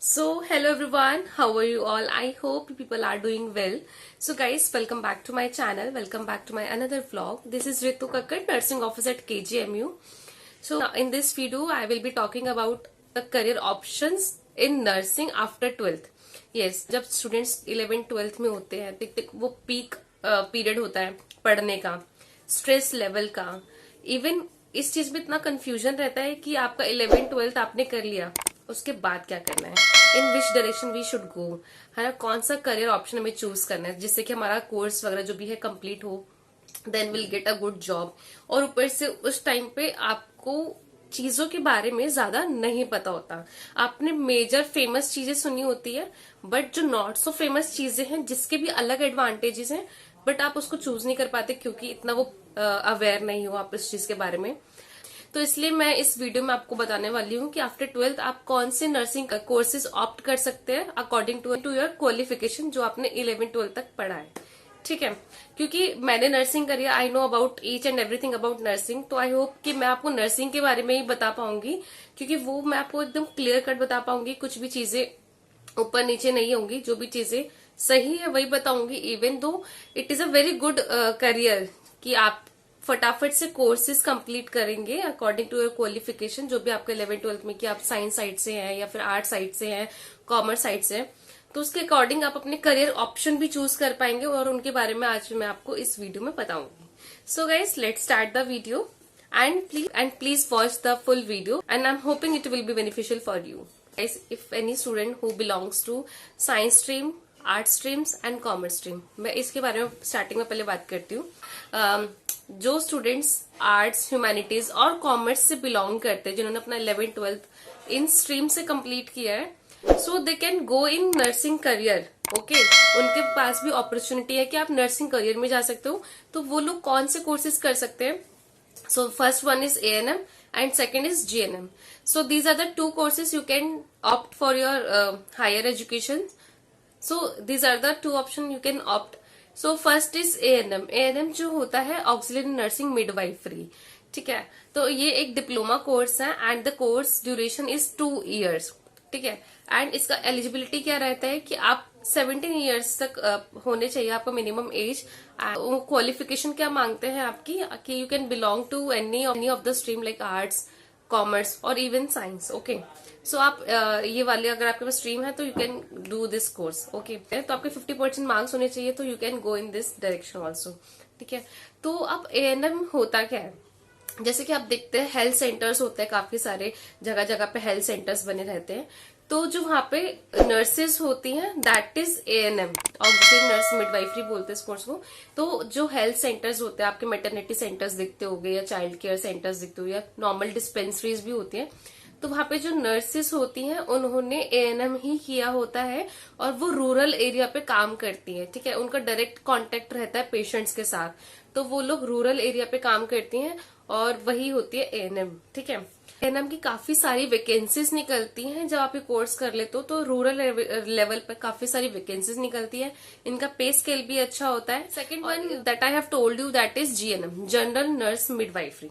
So, hello everyone, how are you all? I hope people are doing well. So guys, welcome back to my channel, welcome back to my another vlog. This is Ritu Kakkad, nursing officer at KGMU. So in this video, I will be talking about the career options in nursing after 12th. Yes, जब students 11th 12th में होते हैं तो वो peak period होता है पढ़ने का, stress level का. Even इस चीज में इतना कंफ्यूजन रहता है कि आपका 11th 12th आपने कर लिया, उसके बाद क्या करना है, in which direction we should go, है ना, कौन सा करियर ऑप्शन हमें चूज करना है जिससे कि हमारा कोर्स वगैरह जो भी है कंप्लीट हो, then will get a good job. और ऊपर से उस टाइम पे आपको चीजों के बारे में ज्यादा नहीं पता होता. आपने मेजर फेमस चीजें सुनी होती है, बट जो नॉट सो फेमस चीजें हैं जिसके भी अलग एडवांटेजेस हैं, बट आप उसको चूज नहीं कर पाते क्योंकि इतना वो अवेयर नहीं हो आप इस चीज के बारे में. तो इसलिए मैं इस वीडियो में आपको बताने वाली हूँ कि आफ्टर 12th आप कौन से नर्सिंग कोर्सेज ऑप्ट कर सकते हैं अकॉर्डिंग टू योर क्वालिफिकेशन जो आपने 11 12 तक पढ़ा है. ठीक है, क्योंकि मैंने नर्सिंग करी है, I know about each and everything about nursing. तो आई होप कि मैं आपको नर्सिंग के बारे में ही बता पाऊंगी, क्योंकि वो मैं आपको एकदम क्लियर कट बता पाऊंगी. कुछ भी चीजें ऊपर नीचे नहीं होंगी, जो भी चीजें सही है वही बताऊंगी. Even though it is a very good career कि आप फटाफट से कोर्सेज कंप्लीट करेंगे अकॉर्डिंग टू योर क्वालिफिकेशन, जो भी आपका 11 12 में कि आप साइंस साइड से हैं या फिर आर्ट साइड से हैं, कॉमर्स साइड से हैं, तो उसके अकॉर्डिंग आप अपने करियर ऑप्शन भी चूज कर पाएंगे. और उनके बारे में आज मैं आपको इस वीडियो में बताऊंगी. So guys, let's start the video and please watch the full video, and I'm hoping it will be beneficial for you. Guys, if any student who belongs to science stream, art streams and commerce stream, मैं इसके बारे में starting में पहले बात करती हूँ. जो स्टूडेंट्स आर्ट्स, ह्यूमैनिटीज और कॉमर्स से बिलोंग करते हैं, जिन्होंने अपना 11th 12th इन स्ट्रीम से कंप्लीट किया है, so they can go in nursing career. Okay, उनके पास भी अपॉर्चुनिटी है कि आप नर्सिंग करियर में जा सकते हो. तो वो लोग कौन से कोर्सेज कर सकते हैं? So first one is ANM and second is GNM. So these are the two courses you can opt for your higher education. So these are the two options you can opt. So first is ANM. ANM जो होता है auxiliary nursing midwifery. ठीक है, तो ये एक diploma course है and the course duration is 2 years. ठीक है, एंड इसका एलिजिबिलिटी क्या रहता है कि आप 17 years तक होने चाहिए आपका मिनिमम एज. क्वालिफिकेशन क्या मांगते हैं आपकी कि you can belong to any of the stream like arts, commerce और इवन साइंस. ओके, सो आप ये वाले अगर आपके पास स्ट्रीम है तो you can do this course. Okay, तो आपके 50% मार्क्स होने चाहिए, तो you can go in this direction also. ठीक है, तो अब ANM होता क्या है? जैसे कि आप देखते हैं हेल्थ सेंटर्स होते हैं, काफी सारे जगह जगह पे हेल्थ सेंटर्स बने रहते हैं. तो जो वहां पे नर्सेज होती हैं that is ANM, auxiliary nurse midwifery बोलते हैं इस कोर्स को. तो जो हेल्थ सेंटर्स होते हैं, आपके मैटरनिटी सेंटर्स दिखते होंगे या चाइल्ड केयर सेंटर्स दिखते हो या नॉर्मल डिस्पेंसरीज भी होती हैं, तो वहां पे जो नर्सेस होती हैं उन्होंने ANM ही किया होता है और वो रूरल एरिया पे काम करती है. ठीक है, उनका डायरेक्ट कांटेक्ट रहता है पेशेंट्स के साथ, तो वो लोग रूरल एरिया पे काम करती हैं और वही होती है ANM. ठीक है, ANM की काफी सारी वैकेंसीज निकलती हैं जब आप ये कोर्स कर लेते हो, तो रूरल लेवल पे काफी सारी वैकेंसीज निकलती है. इनका पे स्केल भी अच्छा होता है. Second one that I have told you that is GNM, general nurse midwifery.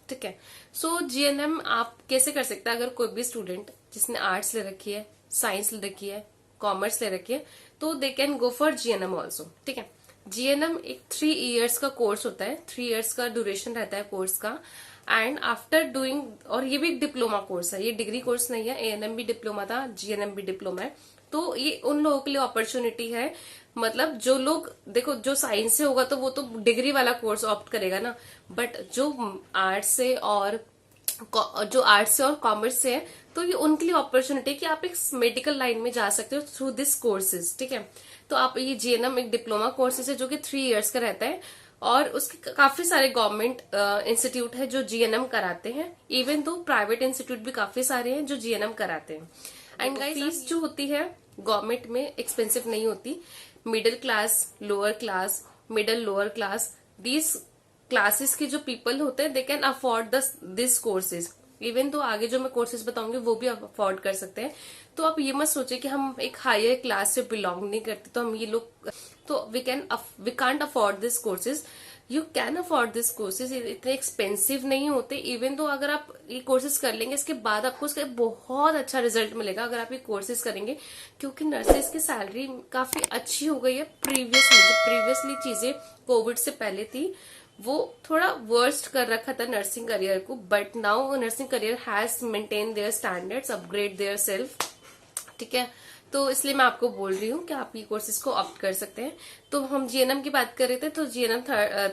ठीक है, सो GNM आप कैसे कर सकते हैं? अगर कोई भी स्टूडेंट जिसने आर्ट्स ले रखी है, साइंस ले रखी है, कॉमर्स ले रखी है, तो दे can go for GNM also. ठीक है, GNM एक 3 years का कोर्स होता है, 3 years का ड्यूरेशन रहता है कोर्स का. एंड आफ्टर डूइंग, और ये भी एक डिप्लोमा कोर्स है, ये डिग्री कोर्स नहीं है. ANM भी डिप्लोमा था, GNM भी डिप्लोमा है. तो ये उन लोगों के लिए अपॉर्चुनिटी है. मतलब जो लोग, देखो, जो साइंस से होगा तो वो तो डिग्री वाला कोर्स ऑप्ट करेगा ना, बट जो आर्ट्स से और कॉमर्स से है, तो ये उनके लिए अपॉर्चुनिटी है कि आप एक मेडिकल लाइन में जा सकते हो थ्रू दिस कोर्सेज. ठीक है, तो आप ये GNM एक डिप्लोमा कोर्सेज है जो कि 3 years का रहता है, और उसके काफी सारे गवर्नमेंट इंस्टीट्यूट है जो GNM कराते हैं. इवन तो प्राइवेट इंस्टीट्यूट भी काफी सारे हैं जो GNM कराते हैं. एंड फीस जो होती है गवर्नमेंट में एक्सपेंसिव नहीं होती. Middle class, lower class, middle lower class, these classes के जो पीपल होते हैं they can afford this courses. Even तो आगे जो मैं कोर्सेज बताऊंगी वो भी अफोर्ड कर सकते हैं. तो आप ये मत सोचे कि हम एक हायर क्लास से बिलोंग नहीं करते तो हम ये लोग, तो we can't afford this courses. You can afford this courses, इतने एक्सपेंसिव नहीं होते। इवन तो अगर आप ये कोर्सेज कर लेंगे इसके बाद आपको उसका बहुत अच्छा रिजल्ट मिलेगा अगर आप ये कोर्सेज करेंगे, क्योंकि नर्सेज की सैलरी काफी अच्छी हो गई है प्रीवियसली। जो प्रीवियसली चीजें कोविड से पहले थी वो थोड़ा वर्स्ट कर रखा था नर्सिंग करियर को, but now nursing career has maintain their standards, upgrade their self, ठीक है। तो इसलिए मैं आपको बोल रही हूँ कि आप ये कोर्सेज को ऑप्ट कर सकते हैं। तो हम जीएनएम की बात कर रहे थे, तो जीएनएम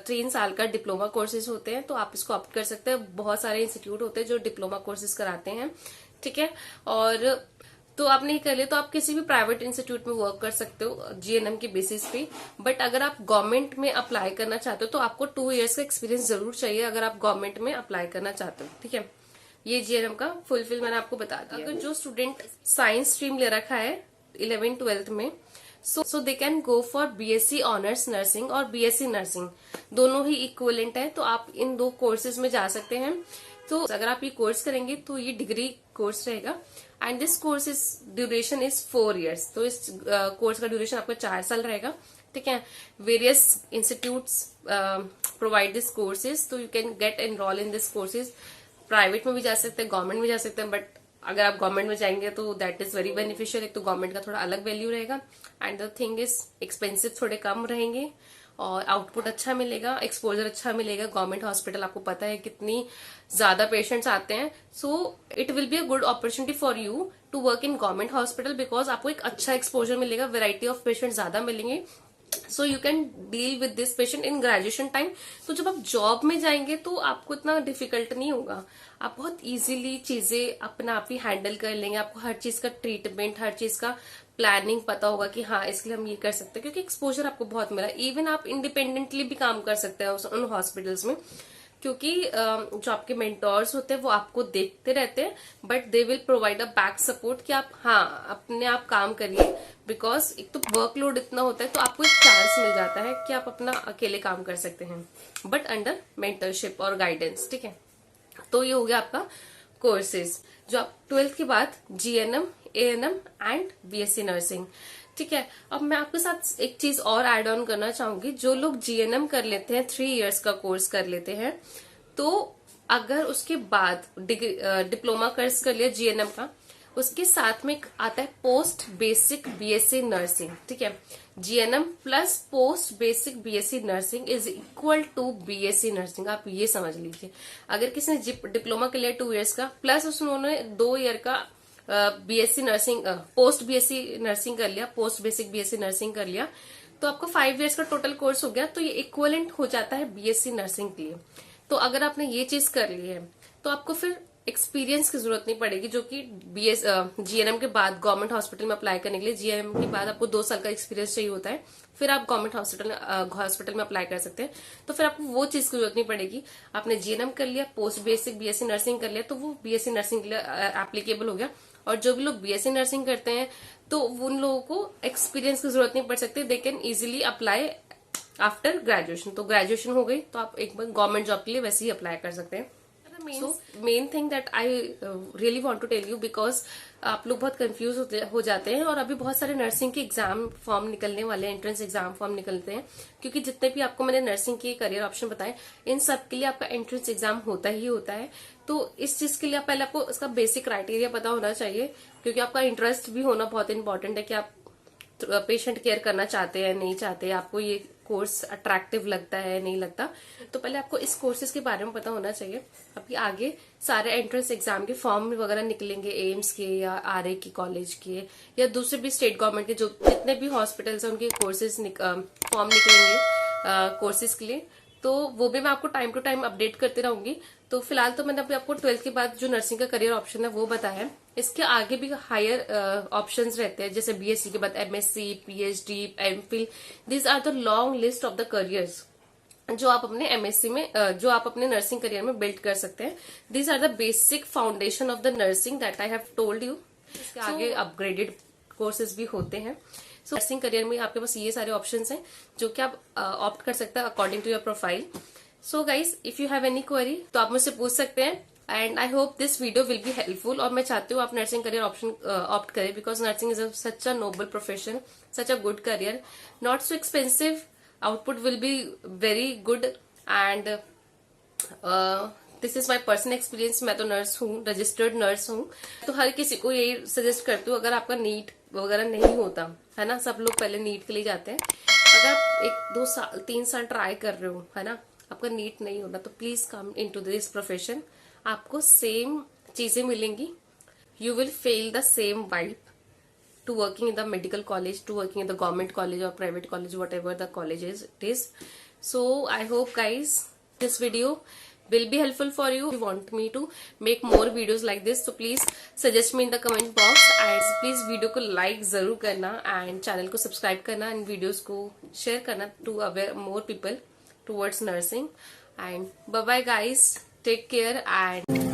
3 साल का डिप्लोमा कोर्सेज होते हैं, तो आप इसको ऑप्ट कर सकते हैं। बहुत सारे इंस्टीट्यूट होते हैं जो डिप्लोमा कोर्सेज कराते हैं, ठीक है। और तो आपने कर लिया तो आप किसी भी प्राइवेट इंस्टीट्यूट में वर्क कर सकते हो जीएनएम के बेसिस पे। बट अगर आप गवर्नमेंट में अप्लाई करना चाहते हो तो आपको 2 इयर्स का एक्सपीरियंस जरूर चाहिए अगर आप गवर्नमेंट में अप्लाई करना चाहते हो, ठीक है। ये जीएनएम का फुलफिल मैंने आपको बता दिया। अगर जो स्टूडेंट साइंस स्ट्रीम ले रखा है 11th-12th में, so they can go for BSc honours nursing और बीएससी नर्सिंग, दोनों ही इक्विवेलेंट है, तो आप इन 2 कोर्सेज में जा सकते हैं। तो अगर आप ये कोर्स करेंगे तो ये डिग्री कोर्स रहेगा, and this course is duration is 4 years. तो इस कोर्स का ड्यूरेशन आपका 4 साल रहेगा, ठीक है। Various institutes provide this courses, तो you can get enroll in this courses. Private में भी जा सकते हैं, गवर्नमेंट में जा सकते हैं, बट अगर आप गवर्नमेंट में जाएंगे तो दैट इज वेरी बेनिफिशियल। एक तो गवर्नमेंट का थोड़ा अलग वैल्यू रहेगा, and the thing is expensive थोड़े कम रहेंगे और आउटपुट अच्छा मिलेगा, एक्सपोजर अच्छा मिलेगा। गवर्नमेंट हॉस्पिटल आपको पता है कितनी ज्यादा पेशेंट्स आते हैं, so it will be a good opportunity for you to work in government hospital, because आपको एक अच्छा एक्सपोजर मिलेगा, वेराइटी ऑफ पेशेंट ज्यादा मिलेंगे, so you can deal with this patient in graduation time. तो जब आप जॉब में जाएंगे तो आपको इतना डिफिकल्ट नहीं होगा, आप बहुत इजीली चीजें अपना आप ही हैंडल कर लेंगे। आपको हर चीज का ट्रीटमेंट, हर चीज का प्लानिंग पता होगा कि हाँ इसके लिए हम ये कर सकते हैं, क्योंकि एक्सपोजर आपको बहुत मिला। इवन आप इंडिपेंडेंटली भी काम कर सकते हैं उन हॉस्पिटल्स में, क्योंकि जो आपके मेंटोर्स होते हैं वो आपको देखते रहते हैं, but they will provide a back support कि आप हाँ अपने आप काम करिए। बिकॉज एक तो वर्कलोड इतना होता है, तो आपको एक चांस मिल जाता है कि आप अपना अकेले काम कर सकते हैं, बट अंडर मेंटरशिप और गाइडेंस, ठीक है। तो ये हो गया आपका कोर्सेज जो आप 12th के बाद GNM, ANM and BSc nursing, ठीक है। अब मैं आपके साथ एक चीज और ऐड ऑन करना चाहूंगी। जो लोग जीएनएम कर लेते हैं, 3 इयर्स का कोर्स कर लेते हैं, तो अगर उसके बाद डिप्लोमा कोर्स कर लिया जीएनएम का, उसके साथ में आता है पोस्ट बेसिक बीएससी नर्सिंग, ठीक है। GNM plus post basic BSc nursing is equal to BSc nursing, आप ये समझ लीजिए। अगर किसी ने डिप्लोमा के लिए 2 इयर्स का प्लस उन्होंने 2 ईयर का BSc nursing, post BSc nursing कर लिया, पोस्ट बेसिक बीएससी नर्सिंग कर लिया, तो आपको 5 इयर्स का टोटल कोर्स हो गया, तो ये इक्वलेंट हो जाता है बीएससी नर्सिंग के लिए। तो अगर आपने ये चीज कर ली है तो आपको फिर एक्सपीरियंस की जरूरत नहीं पड़ेगी, जो कि जीएनएम के बाद गवर्नमेंट हॉस्पिटल में अप्लाई करने के लिए जीएनएम के बाद आपको 2 साल का एक्सपीरियंस चाहिए होता है, फिर आप गवर्नमेंट हॉस्पिटल में अप्लाई कर सकते हैं। तो फिर आपको वो चीज की जरूरत नहीं पड़ेगी। आपने जीएनएम कर लिया, पोस्ट बेसिक बीएससी नर्सिंग कर लिया, तो वो बीएससी नर्सिंग के लिए एप्लीकेबल हो गया। और जो भी लोग बीएससी नर्सिंग करते हैं तो उन लोगों को एक्सपीरियंस की जरूरत नहीं पड़ सकती, they can easily apply after graduation. तो ग्रेजुएशन हो गई तो आप एक बार गवर्नमेंट जॉब के लिए वैसे ही अप्लाई कर सकते हैं। Main thing that I really want to tell you, because आप लोग बहुत कंफ्यूज हो जाते हैं, और अभी बहुत सारे नर्सिंग के एग्जाम फॉर्म निकलने वाले हैं, एंट्रेंस एग्जाम फॉर्म निकलते हैं, क्योंकि जितने भी आपको मैंने नर्सिंग के करियर ऑप्शन बताए इन सब के लिए आपका एंट्रेंस एग्जाम होता ही होता है। तो इस चीज के लिए पहले आपको इसका बेसिक क्राइटेरिया पता होना चाहिए, क्योंकि आपका इंटरेस्ट भी होना बहुत इंपॉर्टेंट है कि आप पेशेंट केयर करना चाहते हैं नहीं चाहते, आपको ये कोर्स अट्रैक्टिव लगता है नहीं लगता। तो पहले आपको इस कोर्सेज के बारे में पता होना चाहिए। अभी आगे सारे एंट्रेंस एग्जाम के फॉर्म वगैरह निकलेंगे, एम्स के या आरए के कॉलेज के या दूसरे भी स्टेट गवर्नमेंट के जो जितने भी हॉस्पिटल्स हैं उनके कोर्सेज फॉर्म निकलेंगे कोर्सेज के लिए, तो वो भी मैं आपको टाइम टू टाइम अपडेट करती रहूंगी। तो फिलहाल तो मैंने अभी आपको 12th के बाद जो नर्सिंग का करियर ऑप्शन है वो बताया है। इसके आगे भी हायर ऑप्शंस रहते हैं, जैसे बीएससी के बाद MSc, PhD, MPhil. This are the long list of the careers जो आप अपने एमएससी में जो आप अपने नर्सिंग करियर में बिल्ड कर सकते हैं। This are the basic foundation of the nursing that I have told you. इसके आगे अपग्रेडेड कोर्सेज भी होते हैं। सो नर्सिंग करियर में आपके पास ये सारे ऑप्शंस हैं जो कि आप ऑप्ट कर सकते हैं according to your profile. So guys, if you have any query तो आप मुझसे पूछ सकते हैं, and I hope this video will be helpful. और मैं चाहती हूँ आप नर्सिंग करियर ऑप्शन ऑप्ट करें, because nursing is such a noble profession, such a good career, not so expensive, output will be very good and this is my personal experience. मैं तो nurse हूँ, registered nurse हूँ, तो हर किसी को यही suggest करती हूँ, अगर आपका नीट वगैरह नहीं होता है ना, सब लोग पहले नीट के लिए जाते हैं, अगर आप 1-2 साल 3 साल ट्राई कर रहे हो है ना, आपका नीट नहीं होता, तो please come into this profession. आपको सेम चीजें मिलेंगी, you will feel the same vibe to working in the medical college, to working in the government college or private college, whatever the college is, it is. So I hope guys this video will be helpful for you. If you want me to make more videos like this, so please suggest me in the comment box, and please video को like जरूर करना and channel को subscribe करना and videos को share करना to aware more people towards nursing. And bye bye guys, take care and